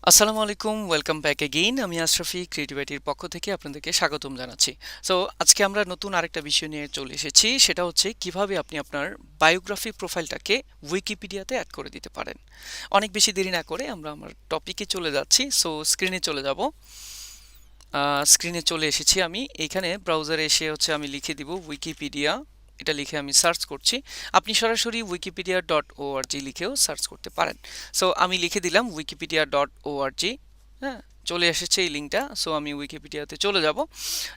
আসসালামু আলাইকুম, welcome back again. আমি আশরাফি ক্রিয়েটিভিটির পক্ষ থেকে আপনাদেরকে স্বাগতম জানাচ্ছি। সো আজকে আমরা নতুন আরেকটা বিষয় নিয়ে চলে এসেছি, সেটা হচ্ছে কিভাবে আপনি আপনার বায়োগ্রাফি প্রোফাইলটাকে উইকিপিডিয়াতে অ্যাড করে দিতে পারেন। অনেক বেশি দেরি না করে আমরা আমার টপিকে চলে যাচ্ছি। সো স্ক্রিনে চলে যাব। স্ক্রিনে চলে এসেছি আমি। এইখানে ব্রাউজারে এসে হচ্ছে আমি লিখে দিব উইকিপিডিয়া। এটা লিখে আমি সার্চ করছি। আপনি সরাসরি wikipedia.org লিখেও সার্চ করতে পারেন। সো আমি লিখে দিলাম wikipedia.org। হ্যাঁ, চলে এসেছে এই লিঙ্কটা। সো আমি উইকিপিডিয়াতে চলে যাব।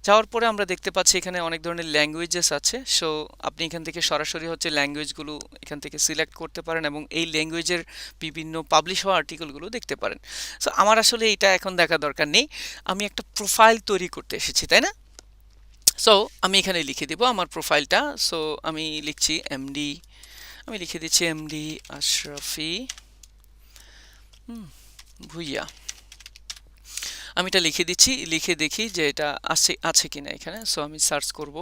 যাওয়ার পরে আমরা দেখতে পাচ্ছি এখানে অনেক ধরনের ল্যাঙ্গুয়েজেস আছে। সো আপনি এখান থেকে সরাসরি হচ্ছে ল্যাঙ্গুয়েজগুলো এখান থেকে সিলেক্ট করতে পারেন এবং এই ল্যাঙ্গুয়েজের বিভিন্ন পাবলিশ হওয়া আর্টিকেলগুলো দেখতে পারেন। সো আমার আসলে এটা এখন দেখা দরকার নেই। আমি একটা প্রোফাইল তৈরি করতে এসেছি, তাই না? সো আমি এখানে লিখে দিব আমার প্রোফাইলটা। সো আমি লিখছি এমডি, আমি লিখে দিচ্ছি এমডি আশরাফি ভুইয়া। আমি এটা লিখে দিচ্ছি, লিখে দেখি যে এটা আছে আছে কিনা এখানে। সো আমি সার্চ করব।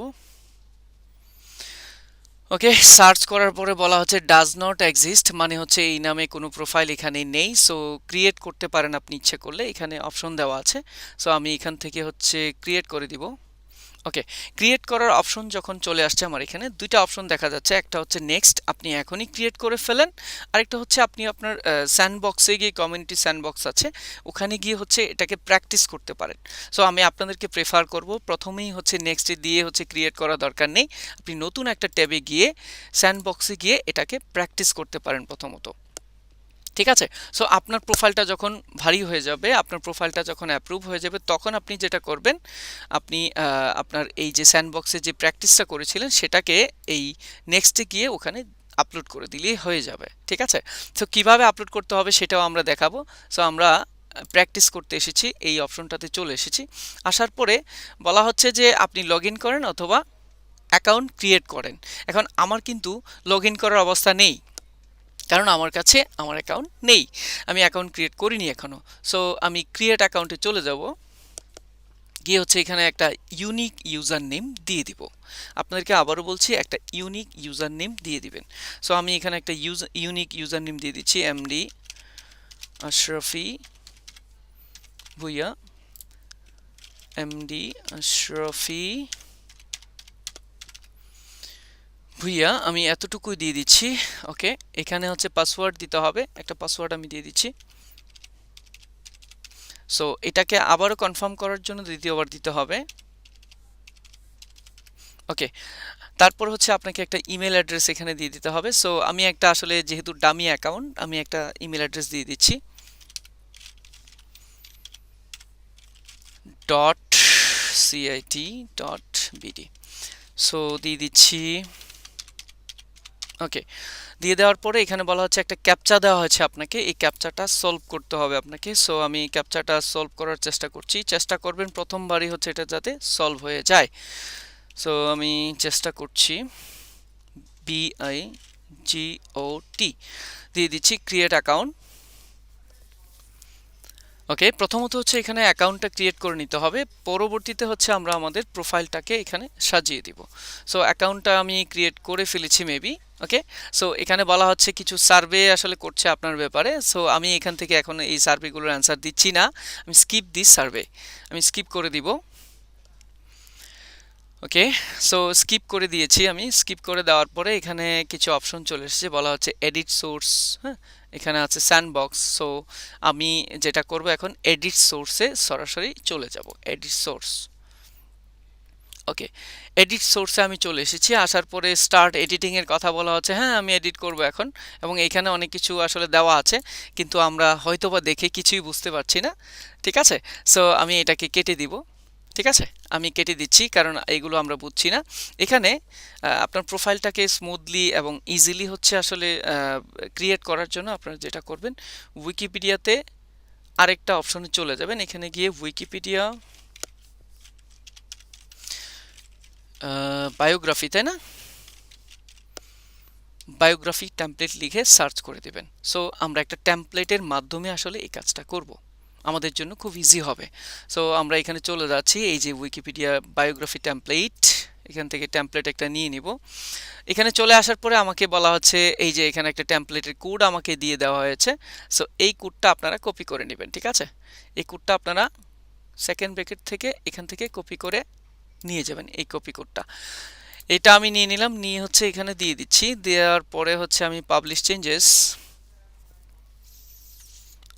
ওকে, সার্চ করার পরে বলা হচ্ছে ডাজ নট এক্সিস্ট, মানে হচ্ছে এই নামে কোনো প্রোফাইল এখানে নেই। সো ক্রিয়েট করতে পারেন আপনি ইচ্ছে করলে, এখানে অপশন দেওয়া আছে। সো আমি এখান থেকে হচ্ছে ক্রিয়েট করে দিব। ওকে, ক্রিয়েট করার অপশন যখন চলে আসছে আমার এখানে দুইটা অপশন দেখা যাচ্ছে। একটা হচ্ছে নেক্সট, আপনি এখনই ক্রিয়েট করে ফেলেন। আরেকটা হচ্ছে আপনি আপনার স্যান্ডবক্সে গিয়ে, কমিউনিটি স্যান্ডবক্স আছে, ওখানে গিয়ে হচ্ছে এটাকে প্র্যাকটিস করতে পারেন। সো আমি আপনাদেরকে প্রেফার করব প্রথমেই হচ্ছে নেক্সটে দিয়ে হচ্ছে ক্রিয়েট করা দরকার নেই। আপনি নতুন একটা ট্যাবে গিয়ে স্যান্ডবক্সে গিয়ে এটাকে প্র্যাকটিস করতে পারেন প্রথমত। ঠিক আছে? সো আপনার প্রোফাইলটা যখন ভারী হয়ে যাবে, আপনার প্রোফাইলটা যখন অ্যাপ্রুভ হয়ে যাবে, তখন আপনি যেটা করবেন, আপনি আপনার এই যে স্যান্ডবক্সে যে প্র্যাকটিসটা করেছিলেন সেটাকে এই নেক্সটে গিয়ে ওখানে আপলোড করে দিলেই হয়ে যাবে। ঠিক আছে? সো কিভাবে আপলোড করতে হবে সেটাও আমরা দেখাবো। সো আমরা প্র্যাকটিস করতে এসেছি, এই অপশনটাতে চলে এসেছি। আসার পরে বলা হচ্ছে যে আপনি লগ ইন করেন অথবা অ্যাকাউন্ট ক্রিয়েট করেন। এখন আমার কিন্তু লগ ইন করার অবস্থা নেই, কারণ আমার কাছে আমার অ্যাকাউন্ট নেই, আমি অ্যাকাউন্ট ক্রিয়েট করিনি এখনো। সো আমি ক্রিয়েট অ্যাকাউন্টে চলে যাব, গিয়ে হচ্ছে এখানে একটা ইউনিক ইউজার নেম দিয়ে দিব। আপনাদেরকে আবারও বলছি, একটা ইউনিক ইউজার নেম দিয়ে দিবেন। সো আমি এখানে একটা ইউনিক ইউজার নেম দিয়ে দিচ্ছি, এমডি আশরাফি ভুইয়া। এমডি আশরাফি ভুইয়া, আমি এতটুকুই দিয়ে দিচ্ছি। ওকে, এখানে হচ্ছে পাসওয়ার্ড দিতে হবে, একটা পাসওয়ার্ড আমি দিয়ে দিচ্ছি। সো এটাকে আবারও কনফার্ম করার জন্য দ্বিতীয়বার দিতে হবে। ওকে, তারপর হচ্ছে আপনাকে একটা ইমেল অ্যাড্রেস এখানে দিয়ে দিতে হবে। সো আমি একটা, আসলে যেহেতু ডামি অ্যাকাউন্ট, আমি একটা ইমেল অ্যাড্রেস দিয়ে দিচ্ছি, .cit.bd। সো দিয়ে দিচ্ছি। ওকে, দিয়ে দেওয়ার পরে এখানে বলা হচ্ছে একটা ক্যাপচা দেওয়া হয়েছে আপনাকে, এই ক্যাপচাটা সলভ করতে হবে আপনাকে। সো আমি ক্যাপচাটা সলভ করার চেষ্টা করছি। চেষ্টা করবেন প্রথমবারই হচ্ছে এটা যাতে সলভ হয়ে যায়। সো আমি চেষ্টা করছি। BIGOT দিয়ে দিচ্ছি, ক্রিয়েট অ্যাকাউন্ট। ওকে, প্রথমত হচ্ছে এখানে অ্যাকাউন্টটা ক্রিয়েট করে নিতে হবে, পরবর্তীতে হচ্ছে আমরা আমাদের প্রোফাইলটাকে এখানে সাজিয়ে দিব। সো অ্যাকাউন্টটা আমি ক্রিয়েট করে ফেলেছি মেবি। ওকে, সো এখানে বলা হচ্ছে কিছু সার্ভে আসলে করছে আপনার ব্যাপারে। সো আমি এখান থেকে এখন এই সার্ভেগুলোর অ্যান্সার দিচ্ছি না, আমি স্কিপ দিস সার্ভে, আমি স্কিপ করে দিব। ওকে, সো স্কিপ করে দিয়েছি আমি। স্কিপ করে দেওয়ার পরে এখানে কিছু অপশন চলে এসেছে, বলা হচ্ছে এডিট সোর্স। হ্যাঁ, এখানে আছে স্যান্ডবক্স। সো আমি যেটা করব এখন, এডিট সোর্সে সরাসরি চলে যাব, এডিট সোর্স। ওকে, এডিট সোর্সে আমি চলে এসেছি। আসার পরে স্টার্ট এডিটিং এর কথা বলা হচ্ছে। হ্যাঁ, আমি এডিট করব এখন, এবং এখানে অনেক কিছু আসলে দেওয়া আছে, কিন্তু আমরা হয়তোবা দেখে কিছুই বুঝতে পারছি না। ঠিক আছে? সো আমি এটাকে কেটে দিব। ঠিক আছে, আমি কেটে দিচ্ছি, কারণ এইগুলো আমরা বুঝছি না। এখানে আপনার প্রোফাইলটাকে স্মুথলি এবং ইজিলি হচ্ছে আসলে ক্রিয়েট করার জন্য আপনারা যেটা করবেন, উইকিপিডিয়াতে আরেকটা অপশনে চলে যাবেন। এখানে গিয়ে উইকিপিডিয়া বায়োগ্রাফি, তাই না, বায়োগ্রাফি টেমপ্লেট লিখে সার্চ করে দেবেন। সো আমরা একটা টেমপ্লেটের মাধ্যমে আসলে এই কাজটা করব, আমাদের জন্য খুব ইজি হবে। সো আমরা এখানে চলে যাচ্ছি, এই যে উইকিপিডিয়া বায়োগ্রাফি টেমপ্লেট, এখান থেকে টেমপ্লেট একটা নিয়ে নিব। এখানে চলে আসার পরে আমাকে বলা হচ্ছে এই যে এখানে একটা টেমপ্লেটের কোড আমাকে দিয়ে দেওয়া হয়েছে। সো এই কোডটা আপনারা কপি করে নেবেন, ঠিক আছে? এই কোডটা আপনারা সেকেন্ড ব্র্যাকেট থেকে এখান থেকে কপি করে নিয়ে যাবেন, এই কপি কোডটা। এটা আমি নিয়ে নিলাম, নিয়ে হচ্ছে এখানে দিয়ে দিচ্ছি। দেওয়ার পরে হচ্ছে আমি পাবলিশ চেঞ্জেস।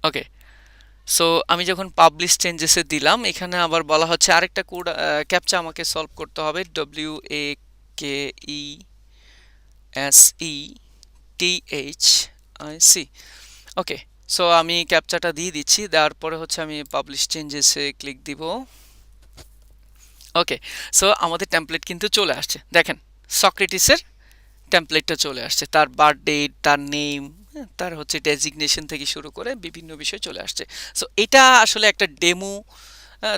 ওকে, সো আমি যখন পাবলিশ চেঞ্জেসে দিলাম, এখানে আবার বলা হচ্ছে আরেকটা কোড ক্যাপচা আমাকে সলভ করতে হবে, WAKESETHIC। ওকে, সো আমি ক্যাপচাটা দিয়ে দিচ্ছি। দেওয়ার পরে হচ্ছে আমি পাবলিশ চেঞ্জেসে ক্লিক দিব। ওকে, সো আমাদের টেমপ্লেট কিন্তু চলে আসছে। দেখেন, সক্রেটিসের টেমপ্লেটটা চলে আসছে, তার বার্থডে, তার নেম, তার হচ্ছে ডেজিগনেশন থেকে শুরু করে বিভিন্ন বিষয় চলে আসছে। সো এটা আসলে একটা ডেমো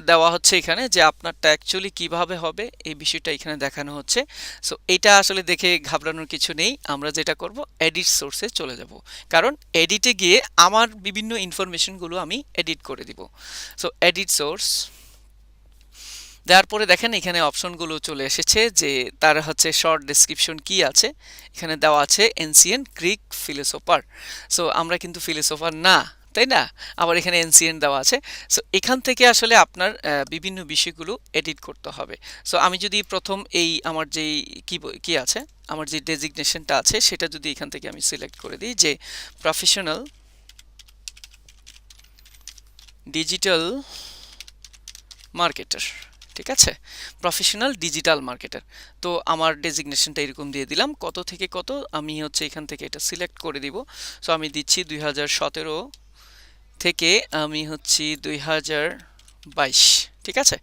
দেওয়া হচ্ছে এখানে, যে আপনারটা অ্যাকচুয়ালি কিভাবে হবে এই বিষয়টা এখানে দেখানো হচ্ছে। সো এটা আসলে দেখে ঘাবড়ানোর কিছু নেই। আমরা যেটা করব, এডিট সোর্সে চলে যাব, কারণ এডিটে গিয়ে আমার বিভিন্ন ইনফরমেশনগুলো আমি এডিট করে দিব। সো এডিট সোর্স দেওয়ার পরে দেখেন এখানে অপশনগুলো চলে এসেছে, যে তার হচ্ছে শর্ট ডেসক্রিপশন কি আছে। এখানে দেওয়া আছে এনসিয়েন্ট গ্রিক ফিলোসোফার। সো আমরা কিন্তু ফিলোসোফার না, তাই না? আবার এখানে এনসিয়েন্ট দেওয়া আছে। সো এখান থেকে আসলে আপনার বিভিন্ন বিষয়গুলো এডিট করতে হবে। সো আমি যদি প্রথম এই আমার যেই কি আছে, আমার যে ডেজিগনেশনটা আছে সেটা যদি এখান থেকে আমি সিলেক্ট করে দিই, যে প্রফেশনাল ডিজিটাল মার্কেটার, ঠিক আছে? Professional digital marketer. তো আমার ডেজিগনেশনটা এরকম দিয়ে দিলাম, কত থেকে কত আমি হচ্ছে এখান থেকে এটা সিলেক্ট করে দিব। সো আমি দিচ্ছি 2017 থেকে আমি হচ্ছি 2022, ঠিক আছে?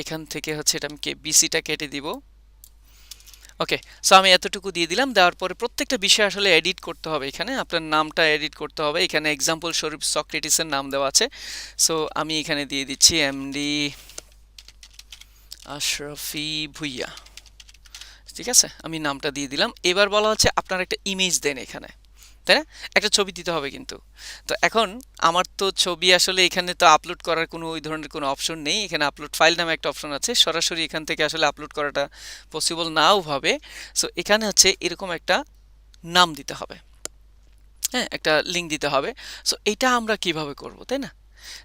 এখান থেকে হচ্ছে এটা আমি বিসিটা কেটে দিব। ওকে, সো আমি এতটুকু দিয়ে দিলাম। দেওয়ার পরে প্রত্যেকটা বিষয় আসলে এডিট করতে হবে। এখানে আপনার নামটা এডিট করতে হবে। এখানে এক্সাম্পল স্বরূপ সক্রেটিসের নাম দেওয়া আছে। সো আমি এখানে দিয়ে দিচ্ছি এমডি আশরাফি ভুইয়া, ঠিক আছে? আমি নামটা দিয়ে দিলাম। এবার বলা হচ্ছে আপনার একটা ইমেজ দেন এখানে, তাই না? একটা ছবি দিতে হবে কিন্তু। তো এখন আমার তো ছবি আসলে এখানে তো আপলোড করার কোনো ওই ধরনের কোনো অপশন নেই। এখানে আপলোড ফাইল নামে একটা অপশন আছে, সরাসরি এখান থেকে আসলে আপলোড করাটা পসিবল নাও হবে। সো এখানে হচ্ছে এরকম একটা নাম দিতে হবে, হ্যাঁ, একটা লিঙ্ক দিতে হবে। সো এটা আমরা কিভাবে করব, তাই না?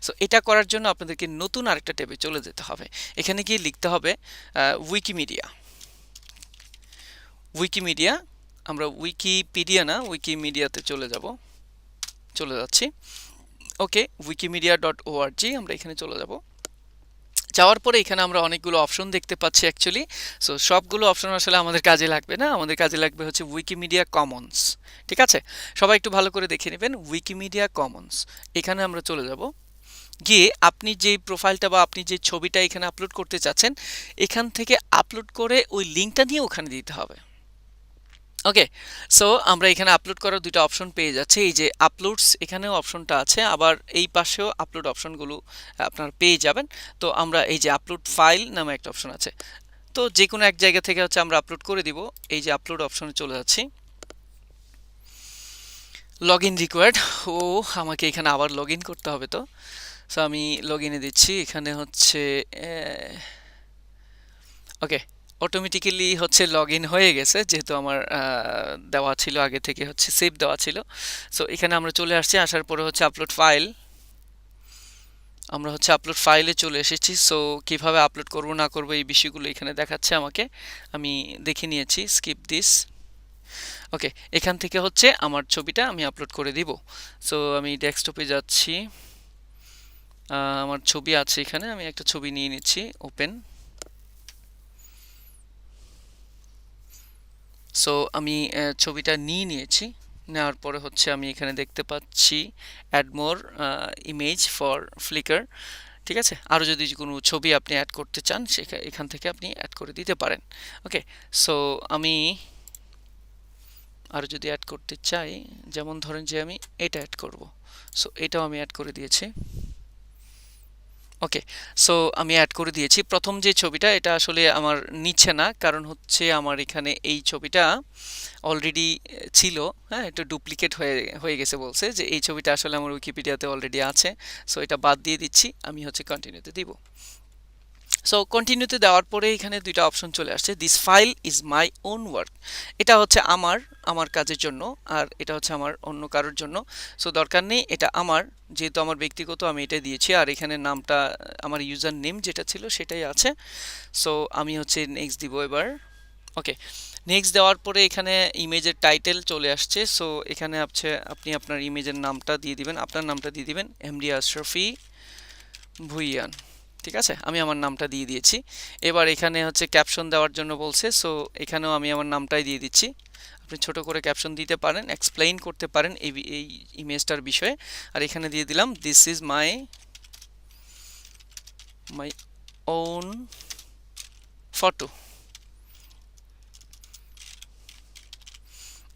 সো এটা করার জন্য আপনাদেরকে নতুন আরেকটা ট্যাবে চলে যেতে হবে। এখানে গিয়ে লিখতে হবে উইকিমিডিয়া। উইকিমিডিয়া, আমরা উইকিপিডিয়া না, উইকিমিডিয়াতে চলে যাচ্ছি। ওকে, wikimedia.org আমরা এখানে চলে যাব। যাওয়ার পরে এখানে আমরা অনেকগুলো অপশন দেখতে পাচ্ছি অ্যাকচুয়ালি। সো সবগুলো অপশন আসলে আমাদের কাজে লাগবে না, আমাদের কাজে লাগবে হচ্ছে উইকিমিডিয়া কমন্স, ঠিক আছে? সবাই একটু ভালো করে দেখে নেবেন, উইকিমিডিয়া কমন্স। এখানে আমরা চলে যাব। গিয়ে আপনি যে প্রোফাইলটা বা আপনি যে ছবিটা এখানে আপলোড করতে চাচ্ছেন, এখান থেকে আপলোড করে ওই লিঙ্কটা নিয়ে ওখানে দিতে হবে। ওকে, সো আমরা এখানে আপলোড করার দুটো অপশন পেয়ে যাচ্ছি। এই যে আপলোডস, এখানেও অপশনটা আছে, আবার এই পাশেও আপলোড অপশনগুলো আপনারা পেয়ে যাবেন। তো আমরা এই যে আপলোড ফাইল নামে একটা অপশন আছে, তো যে কোনো এক জায়গা থেকে হচ্ছে আমরা আপলোড করে দিব। এই যে আপলোড অপশনে চলে যাচ্ছি। লগ ইন রিকোয়ার্ড, ও আমাকে এখানে আবার লগ ইন করতে হবে। তো সো আমি লগ ইনে দিচ্ছি। এখানে হচ্ছে ওকে, অটোমেটিক্যালি হচ্ছে লগ ইন হয়ে গেছে, যেহেতু আমার দেওয়া ছিল আগে থেকে, হচ্ছে সেভ দেওয়া ছিল। সো এখানে আমরা চলে আসছি, আসার পরে হচ্ছে আপলোড ফাইল, আমরা হচ্ছে আপলোড ফাইলে চলে এসেছি। সো কিভাবে আপলোড করব না করব এই বিষয়গুলো এখানে দেখাচ্ছে আমাকে, আমি দেখে নিয়েছি, স্কিপ দিস। ওকে, এখান থেকে হচ্ছে আমার ছবিটা আমি আপলোড করে দিব। সো আমি ডেস্কটপে যাচ্ছি, আমার ছবি আছে এখানে, আমি একটা ছবি নিয়ে নিচ্ছি, ওপেন। সো আমি ছবিটা নিয়ে নিয়েছি। নেওয়ার পরে হচ্ছে আমি এখানে দেখতে পাচ্ছি add more image for Flickr, ঠিক আছে? আরও যদি কোনো ছবি আপনি অ্যাড করতে চান এখান থেকে আপনি অ্যাড করে দিতে পারেন। ওকে, সো আমি আরও যদি অ্যাড করতে চাই, যেমন ধরেন যে আমি এটা অ্যাড করব, সো এটাও আমি অ্যাড করে দিয়েছি। ওকে, সো আমি অ্যাড করে দিয়েছি। প্রথম যে ছবিটা, এটা আসলে আমার নিচ্ছে না, কারণ হচ্ছে আমার এখানে এই ছবিটা অলরেডি ছিল, হ্যাঁ, একটু ডুপ্লিকেট হয়ে গেছে, বলছে যে এই ছবিটা আসলে আমার উইকিপিডিয়াতে অলরেডি আছে। সো এটা বাদ দিয়ে দিচ্ছি, আমি হচ্ছে কন্টিনিউতে দিব। সো কন্টিনিউতে দেওয়ার পরে এখানে দুইটা অপশন চলে আসছে, this file is my own work. এটা হচ্ছে আমার আমার কাজের জন্য, আর এটা হচ্ছে আমার অন্য কারোর জন্য। সো দরকার নেই, এটা আমার, যেহেতু আমার ব্যক্তিগত আমি এটা দিয়েছি, আর এখানে নামটা আমার ইউজার নেম যেটা ছিল সেটাই আছে। সো আমি হচ্ছে নেক্সট দিব এবার। ওকে, নেক্সট দেওয়ার পরে এখানে ইমেজের টাইটেল চলে আসছে। সো এখানে আপনি আপনার ইমেজের নামটা দিয়ে দিবেন, আপনার নামটা দিয়ে দিবেন, এমডি আশরাফি ভুইয়ান। ঠিক আছে, আমি আমার নামটা দিয়ে দিয়েছি। এবার এখানে হচ্ছে ক্যাপশন দেওয়ার জন্য বলছে, সো এখানেও আমি আমার নামটাই দিয়ে দিচ্ছি। আপনি ছোট করে ক্যাপশন দিতে পারেন, এক্সপ্লেইন করতে পারেন এই ইমেজটার বিষয়ে। আর এখানে দিয়ে দিলাম, this is my my own photo.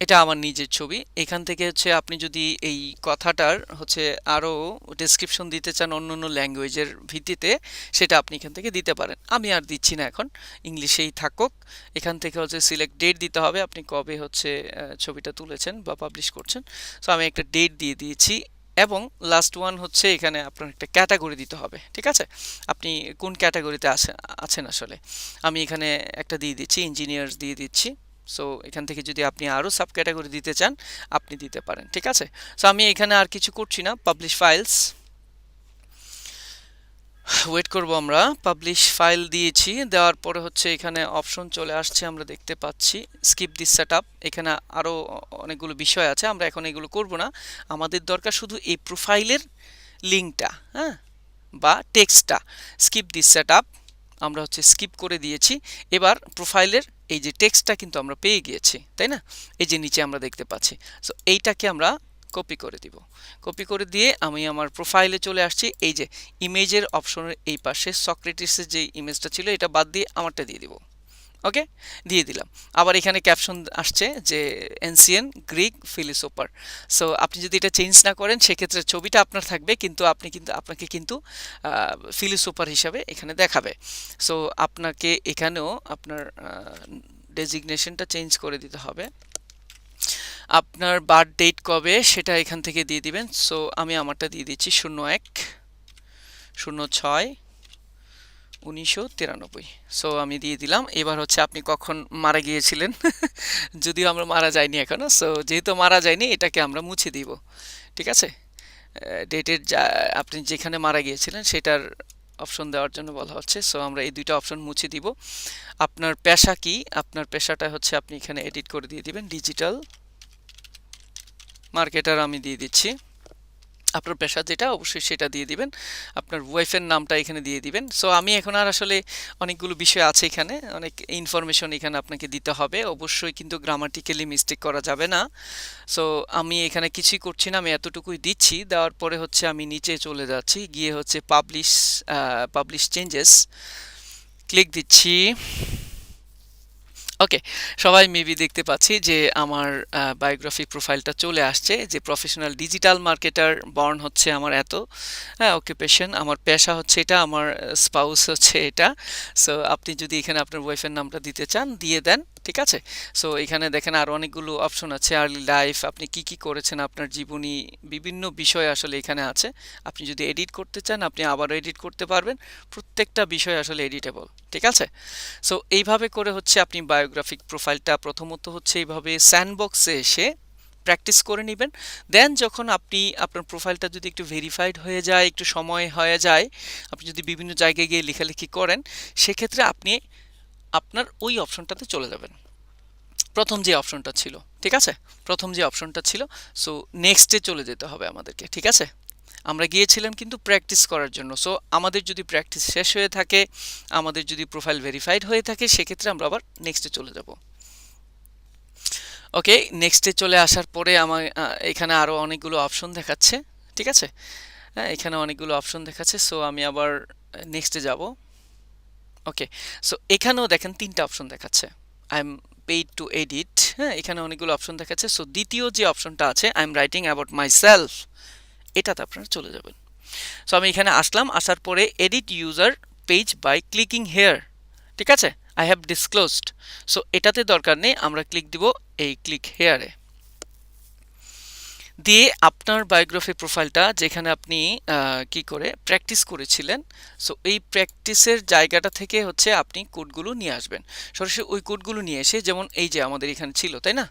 এটা আমার নিজের ছবি। এখান থেকে হচ্ছে আপনি যদি এই কথাটার হচ্ছে আরও ডেসক্রিপশন দিতে চান অন্য অন্য ল্যাঙ্গুয়েজের ভিত্তিতে, সেটা আপনি এখান থেকে দিতে পারেন। আমি আর দিচ্ছি না, এখন ইংলিশেই থাকুক। এখান থেকে হচ্ছে সিলেক্ট ডেট দিতে হবে, আপনি কবে হচ্ছে ছবিটা তুলেছেন বা পাবলিশ করছেন। সো আমি একটা ডেট দিয়ে দিয়েছি, এবং লাস্ট ওয়ান হচ্ছে এখানে আপনার একটা ক্যাটাগরি দিতে হবে। ঠিক আছে, আপনি কোন ক্যাটাগরিতে আছেন আসলে। আমি এখানে একটা দিয়ে দিচ্ছি, ইঞ্জিনিয়ার্স দিয়ে দিচ্ছি। সো এখান থেকে যদি আপনি আরও সাব ক্যাটাগরি দিতে চান আপনি দিতে পারেন। ঠিক আছে, সো আমি এখানে আর কিছু করছি না, পাবলিশ ফাইলস ওয়েট করব আমরা। পাবলিশ ফাইল দিয়েছি, দেওয়ার পরে হচ্ছে এখানে অপশন চলে আসছে, আমরা দেখতে পাচ্ছি স্কিপ দিস সেটআপ। এখানে আরও অনেকগুলো বিষয় আছে, আমরা এখন এগুলো করব না। আমাদের দরকার শুধু এই প্রোফাইলের লিঙ্কটা, হ্যাঁ, বা টেক্সটটা। স্কিপ দিস সেটআপ আমরা হচ্ছে স্কিপ করে দিয়েছি। এবার প্রোফাইলের এই যে টেক্সটটা কিন্তু আমরা পেয়ে গিয়েছি, তাই না? এই যে নিচে আমরা দেখতে পাচ্ছি। সো এইটাকে আমরা কপি করে দিব। কপি করে দিয়ে আমি আমার প্রোফাইলে চলে আসছি। এই যে ইমেজের অপশনের এই পাশে সক্রেটিসের যে ইমেজটা ছিল এটা বাদ দিয়ে আমারটা দিয়ে দিব। ওকে, দিয়ে দিলাম। আবার এখানে ক্যাপশন আসছে যে এনসিয়েন্ট গ্রিক ফিলোসোফার। সো আপনি যদি এটা চেঞ্জ না করেন সেক্ষেত্রে ছবিটা আপনার থাকবে, কিন্তু আপনাকে কিন্তু ফিলোসোফার হিসাবে এখানে দেখাবে। সো আপনাকে এখানেও আপনার ডেজিগনেশনটা চেঞ্জ করে দিতে হবে। আপনার বার্থ ডেট কবে সেটা এখান থেকে দিয়ে দিবেন। সো আমি আমারটা দিয়ে দিচ্ছি 01/06/1993। সো আমি দিয়ে দিলাম। এবার হচ্ছে আপনি কখন মারা গিয়েছিলেন যদিও আমরা মারা যাইনি এখনো। সো যেহেতু মারা যায়নি এটাকে আমরা মুছে দিব। ঠিক আছে, ডেটের আপনি যেখানে মারা গিয়েছিলেন সেটার অপশন দেওয়ার জন্য বলা হচ্ছে। সো আমরা এই দুইটা অপশন মুছে দিব। আপনার পেশা কি, আপনার পেশাটা হচ্ছে আপনি এখানে এডিট করে দিয়ে দিবেন, ডিজিটাল মার্কেটার আমি দিয়ে দিচ্ছি। আপনার পেশা যেটা অবশ্যই সেটা দিয়ে দিবেন। আপনার ওয়াইফের নামটা এখানে দিয়ে দিবেন। সো আমি এখন আর আসলে অনেকগুলো বিষয় আছে এখানে, অনেক ইনফরমেশন এখানে আপনাকে দিতে হবে। অবশ্যই কিন্তু গ্রামাটিক্যালি মিস্টেক করা যাবে না। সো আমি এখানে কিছুই করছি না, আমি এতটুকুই দিচ্ছি। দেওয়ার পরে হচ্ছে আমি নিচে চলে যাচ্ছি, গিয়ে হচ্ছে পাবলিশ চেঞ্জেস ক্লিক দিচ্ছি। ওকে, সবাই মেবি দেখতে পাচ্ছি যে আমার বায়োগ্রাফি প্রোফাইলটা চলে আসছে, যে প্রফেশনাল ডিজিটাল মার্কেটার, বর্ন হচ্ছে আমার এত, হ্যাঁ, অকুপেশন আমার পেশা হচ্ছে এটা, আমার স্পাউস হচ্ছে এটা। সো আপনি যদি এখানে আপনার ওয়াইফের নামটা দিতে চান দিয়ে দেন। ঠিক আছে, সো এখানে দেখেন আরও অনেকগুলো অপশন আছে, আর্লি লাইফ, আপনি কি কি করেছেন, আপনার জীবনী, বিভিন্ন বিষয় আসলে এখানে আছে। আপনি যদি এডিট করতে চান আপনি আবারও এডিট করতে পারবেন, প্রত্যেকটা বিষয় আসলে এডিটেবল। ঠিক আছে, সো এইভাবে করে হচ্ছে আপনি বায়োগ্রাফিক প্রোফাইলটা প্রথমত হচ্ছে এইভাবে স্যান্ডবক্সে এসে প্র্যাকটিস করে নেবেন। দেন যখন আপনি আপনার প্রোফাইলটা যদি একটু ভেরিফাইড হয়ে যায়, একটু সময় হয়ে যায়, আপনি যদি বিভিন্ন জায়গায় গিয়ে লেখালেখি করেন, সেক্ষেত্রে আপনি আপনার ওই অপশনটাতে চলে যাবেন, প্রথম যে অপশনটা ছিল। ঠিক আছে, প্রথম যে অপশনটা ছিল। সো নেক্সটে চলে যেতে হবে আমাদেরকে। ঠিক আছে, আমরা গিয়েছিলাম কিন্তু প্র্যাকটিস করার জন্য। সো আমাদের যদি প্র্যাকটিস শেষ হয়ে থাকে, আমাদের যদি প্রোফাইল ভেরিফাইড হয়ে থাকে, সেক্ষেত্রে আমরা আবার নেক্সটে চলে যাব। ওকে, নেক্সটে চলে আসার পরে আমার এখানে আরও অনেকগুলো অপশন দেখাচ্ছে। ঠিক আছে, হ্যাঁ, এখানে অনেকগুলো অপশন দেখাচ্ছে। সো আমি আবার নেক্সটে যাব। ওকে, সো এখানেও দেখেন তিনটা অপশন দেখাচ্ছে, I am paid two edit. হ্যাঁ, এখানে অনেকগুলো অপশন দেখাচ্ছে। সো দ্বিতীয় যে অপশনটা আছে, I am writing about my self, এটাতে আপনারা চলে যাবেন। সো আমি এখানে আসলাম, আসার পরে edit user page by clicking here. ঠিক আছে, আই হ্যাভ ডিসক্লোজড। সো এটাতে দরকার নেই, আমরা ক্লিক দিব এই ক্লিক হেয়ারে। দিয়ে আপনার বায়োগ্রাফি প্রোফাইলটা যেখানে আপনি কি করে প্র্যাকটিস করেছিলেন, সো এই প্র্যাকটিসের জায়গাটা থেকে হচ্ছে আপনি কোডগুলো নিয়ে আসবেন। সরাসরি ওই কোডগুলো নিয়ে এসে, যেমন এই যে আমাদের এখানে ছিল, তাই না?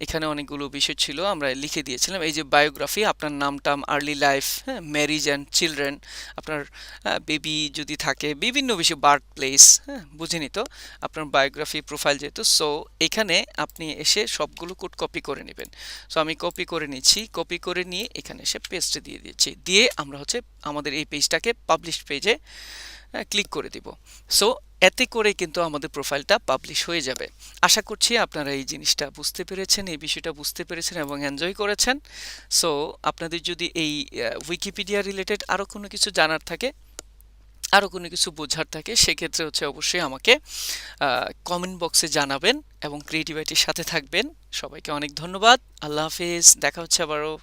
এখানে অনেকগুলো বিষয় ছিল, আমরা লিখে দিয়েছিলাম। এই যে বায়োগ্রাফি, আপনার নাম টাম, আর্লি লাইফ, হ্যাঁ, ম্যারিজ অ্যান্ড চিলড্রেন, আপনার বেবি যদি থাকে, বিভিন্ন বিষয়, বার্থ প্লেস, হ্যাঁ, বুঝিনি তো, আপনার বায়োগ্রাফি প্রোফাইল যেহেতু। সো এখানে আপনি এসে সবগুলো কোড কপি করে নেবেন। সো আমি কপি করে নিচ্ছি, কপি করে নিয়ে এখানে এসে পেস্টে দিয়ে দিচ্ছি, দিয়ে আমরা হচ্ছে আমাদের এই পেজটাকে পাবলিশ পেজে ক্লিক করে দিব। সো এতে করে কিন্তু আমাদের প্রোফাইলটা পাবলিশ হয়ে যাবে। আশা করছি আপনারা এই জিনিসটা বুঝতে পেরেছেন, এই বিষয়টা বুঝতে পেরেছেন এবং এনজয় করেছেন। সো আপনাদের যদি এই উইকিপিডিয়া রিলেটেড আরও কোনো কিছু জানার থাকে, আরও কোনো কিছু বোঝার থাকে, সেক্ষেত্রে হচ্ছে অবশ্যই আমাকে কমেন্ট বক্সে জানাবেন এবং ক্রিয়েটিভিটির সাথে থাকবেন। সবাইকে অনেক ধন্যবাদ। আল্লাহ হাফেজ, দেখা হচ্ছে আবারও।